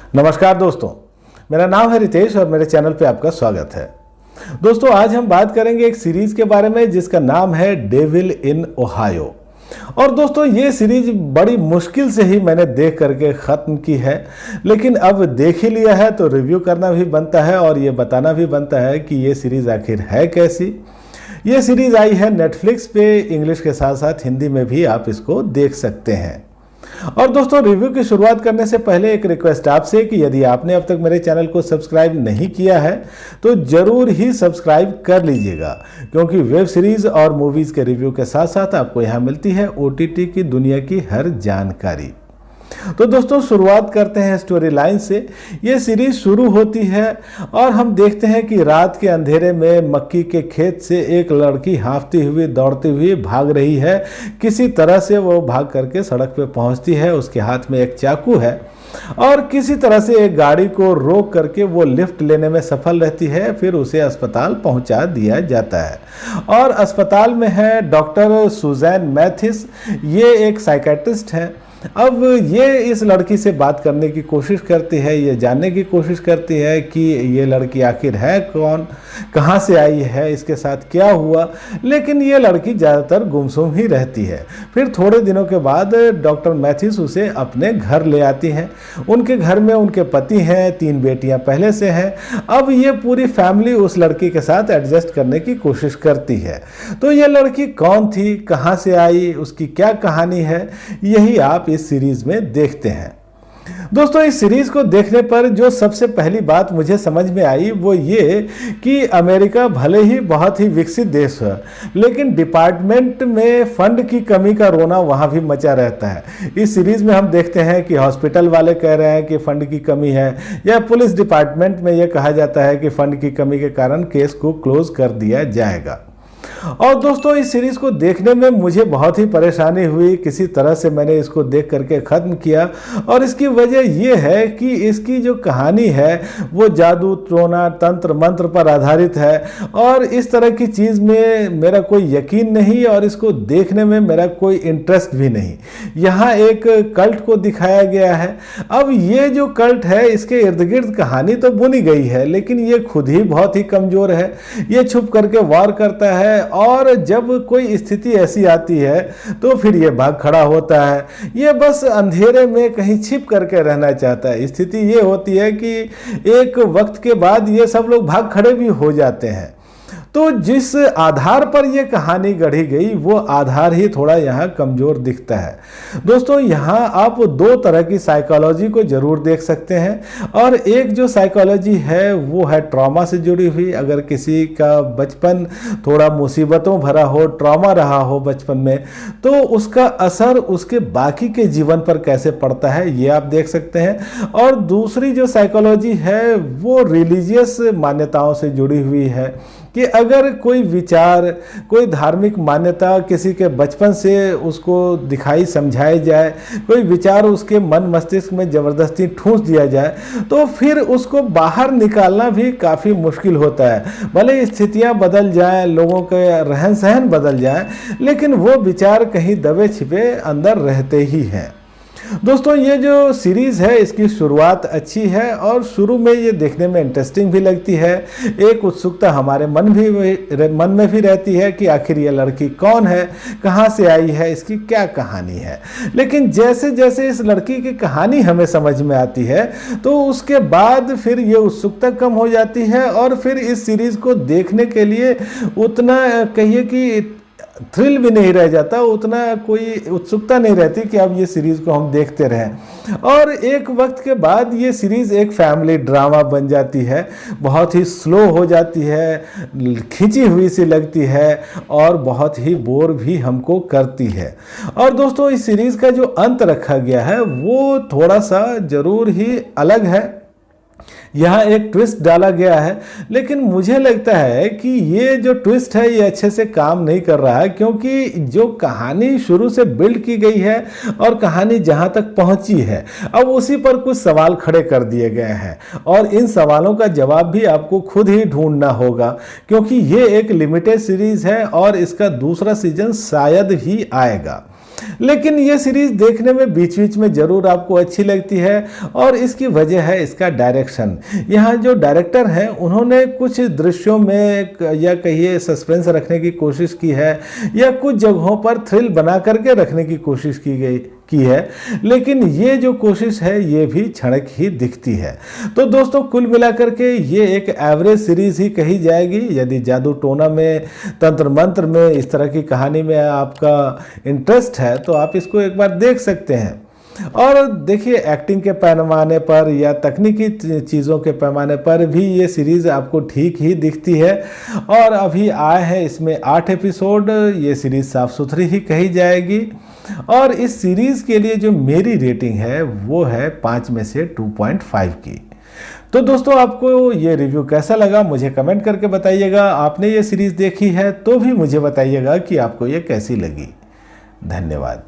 नमस्कार दोस्तों, मेरा नाम है रितेश और मेरे चैनल पे आपका स्वागत है। दोस्तों, आज हम बात करेंगे एक सीरीज के बारे में जिसका नाम है डेविल इन ओहायो। और दोस्तों, ये सीरीज बड़ी मुश्किल से ही मैंने देख करके ख़त्म की है, लेकिन अब देख ही लिया है तो रिव्यू करना भी बनता है और ये बताना भी बनता है कि ये सीरीज़ आखिर है कैसी। ये सीरीज़ आई है नेटफ्लिक्स पे, इंग्लिश के साथ साथ हिंदी में भी आप इसको देख सकते हैं। और दोस्तों, रिव्यू की शुरुआत करने से पहले एक रिक्वेस्ट आपसे कि यदि आपने अब तक मेरे चैनल को सब्सक्राइब नहीं किया है तो ज़रूर ही सब्सक्राइब कर लीजिएगा, क्योंकि वेब सीरीज़ और मूवीज़ के रिव्यू के साथ साथ आपको यहाँ मिलती है OTT की दुनिया की हर जानकारी। तो दोस्तों, शुरुआत करते हैं स्टोरी लाइन से। ये सीरीज शुरू होती है और हम देखते हैं कि रात के अंधेरे में मक्की के खेत से एक लड़की हाँफती हुई दौड़ती हुई भाग रही है। किसी तरह से वो भाग करके सड़क पे पहुंचती है। उसके हाथ में एक चाकू है और किसी तरह से एक गाड़ी को रोक करके वो लिफ्ट लेने में सफल रहती है। फिर उसे अस्पताल पहुंचा दिया जाता है और अस्पताल में है डॉक्टर सुजैन मैथिस। ये एक साइकेट्रिस्ट हैं। अब ये इस लड़की से बात करने की कोशिश करती है, ये जानने की कोशिश करती है कि ये लड़की आखिर है कौन, कहाँ से आई है, इसके साथ क्या हुआ। लेकिन ये लड़की ज़्यादातर गुमसुम ही रहती है। फिर थोड़े दिनों के बाद डॉक्टर मैथिस उसे अपने घर ले आती हैं। उनके घर में उनके पति हैं, 3 बेटियां पहले से हैं। अब ये पूरी फैमिली उस लड़की के साथ एडजस्ट करने की कोशिश करती है। तो ये लड़की कौन थी, कहाँ से आई, उसकी क्या कहानी है, यही आप इस सीरीज में देखते हैं। दोस्तों, इस सीरीज को देखने पर जो सबसे पहली बात मुझे समझ में आई वो ये कि अमेरिका भले ही बहुत ही विकसित देश है, लेकिन डिपार्टमेंट में फंड की कमी का रोना वहाँ भी मचा रहता है। इस सीरीज में हम देखते हैं कि हॉस्पिटल वाले कह रहे हैं कि फंड की कमी है, या पुलिस डिपार्टमेंट में यह कहा जाता है कि फंड की कमी के कारण केस को क्लोज कर दिया जाएगा। और दोस्तों, इस सीरीज को देखने में मुझे बहुत ही परेशानी हुई। किसी तरह से मैंने इसको देख करके ख़त्म किया और इसकी वजह यह है कि इसकी जो कहानी है वो जादू टोना तंत्र मंत्र पर आधारित है और इस तरह की चीज़ में मेरा कोई यकीन नहीं और इसको देखने में मेरा कोई इंटरेस्ट भी नहीं। यहाँ एक कल्ट को दिखाया गया है। अब ये जो कल्ट है, इसके इर्द गिर्द कहानी तो बुनी गई है, लेकिन ये खुद ही बहुत ही कमज़ोर है। ये छुप करके वार करता है और जब कोई स्थिति ऐसी आती है तो फिर ये भाग खड़ा होता है। ये बस अंधेरे में कहीं छिप करके रहना चाहता है। स्थिति ये होती है कि एक वक्त के बाद ये सब लोग भाग खड़े भी हो जाते हैं। तो जिस आधार पर यह कहानी गढ़ी गई वो आधार ही थोड़ा यहाँ कमज़ोर दिखता है। दोस्तों, यहाँ आप 2 तरह की साइकोलॉजी को ज़रूर देख सकते हैं। और एक जो साइकोलॉजी है वो है ट्रॉमा से जुड़ी हुई। अगर किसी का बचपन थोड़ा मुसीबतों भरा हो, ट्रॉमा रहा हो बचपन में, तो उसका असर उसके बाकी के जीवन पर कैसे पड़ता है ये आप देख सकते हैं। और दूसरी जो साइकोलॉजी है वो रिलीजियस मान्यताओं से जुड़ी हुई है कि अगर कोई विचार, कोई धार्मिक मान्यता किसी के बचपन से उसको दिखाई समझाई जाए, कोई विचार उसके मन मस्तिष्क में ज़बरदस्ती ठूंस दिया जाए, तो फिर उसको बाहर निकालना भी काफ़ी मुश्किल होता है। भले स्थितियां बदल जाएं, लोगों के रहन सहन बदल जाएं, लेकिन वो विचार कहीं दबे छिपे अंदर रहते ही हैं। दोस्तों, ये जो सीरीज़ है इसकी शुरुआत अच्छी है और शुरू में ये देखने में इंटरेस्टिंग भी लगती है। एक उत्सुकता हमारे मन में भी रहती है कि आखिर ये लड़की कौन है, कहाँ से आई है, इसकी क्या कहानी है। लेकिन जैसे जैसे इस लड़की की कहानी हमें समझ में आती है तो उसके बाद फिर ये उत्सुकता कम हो जाती है और फिर इस सीरीज़ को देखने के लिए उतना कहिए कि थ्रिल भी नहीं रह जाता, उतना कोई उत्सुकता नहीं रहती कि अब ये सीरीज़ को हम देखते रहें। और एक वक्त के बाद ये सीरीज़ एक फैमिली ड्रामा बन जाती है, बहुत ही स्लो हो जाती है, खिंची हुई सी लगती है और बहुत ही बोर भी हमको करती है। और दोस्तों, इस सीरीज़ का जो अंत रखा गया है वो थोड़ा सा ज़रूर ही अलग है। यहाँ एक ट्विस्ट डाला गया है, लेकिन मुझे लगता है कि ये जो ट्विस्ट है ये अच्छे से काम नहीं कर रहा है, क्योंकि जो कहानी शुरू से बिल्ड की गई है और कहानी जहाँ तक पहुँची है अब उसी पर कुछ सवाल खड़े कर दिए गए हैं और इन सवालों का जवाब भी आपको खुद ही ढूंढना होगा, क्योंकि ये एक लिमिटेड सीरीज़ है और इसका दूसरा सीजन शायद ही आएगा। लेकिन ये सीरीज देखने में बीच बीच में ज़रूर आपको अच्छी लगती है और इसकी वजह है इसका डायरेक्शन। यहाँ जो डायरेक्टर हैं उन्होंने कुछ दृश्यों में या कहिए सस्पेंस रखने की कोशिश की है या कुछ जगहों पर थ्रिल बना करके रखने की कोशिश की है, लेकिन ये जो कोशिश है ये भी क्षणिक ही दिखती है। तो दोस्तों कुल मिलाकर के ये एक एवरेज सीरीज ही कही जाएगी। यदि जादू टोना में, तंत्र मंत्र में, इस तरह की कहानी में आपका इंटरेस्ट है तो आप इसको एक बार देख सकते हैं। और देखिए एक्टिंग के पैमाने पर या तकनीकी चीज़ों के पैमाने पर भी ये सीरीज़ आपको ठीक ही दिखती है। और अभी आए हैं इसमें 8 एपिसोड। ये सीरीज़ साफ सुथरी ही कही जाएगी। और इस सीरीज़ के लिए जो मेरी रेटिंग है वो है 5 में से 2.5 की। तो दोस्तों आपको ये रिव्यू कैसा लगा मुझे कमेंट करके बताइएगा। आपने ये सीरीज़ देखी है तो भी मुझे बताइएगा कि आपको ये कैसी लगी। धन्यवाद।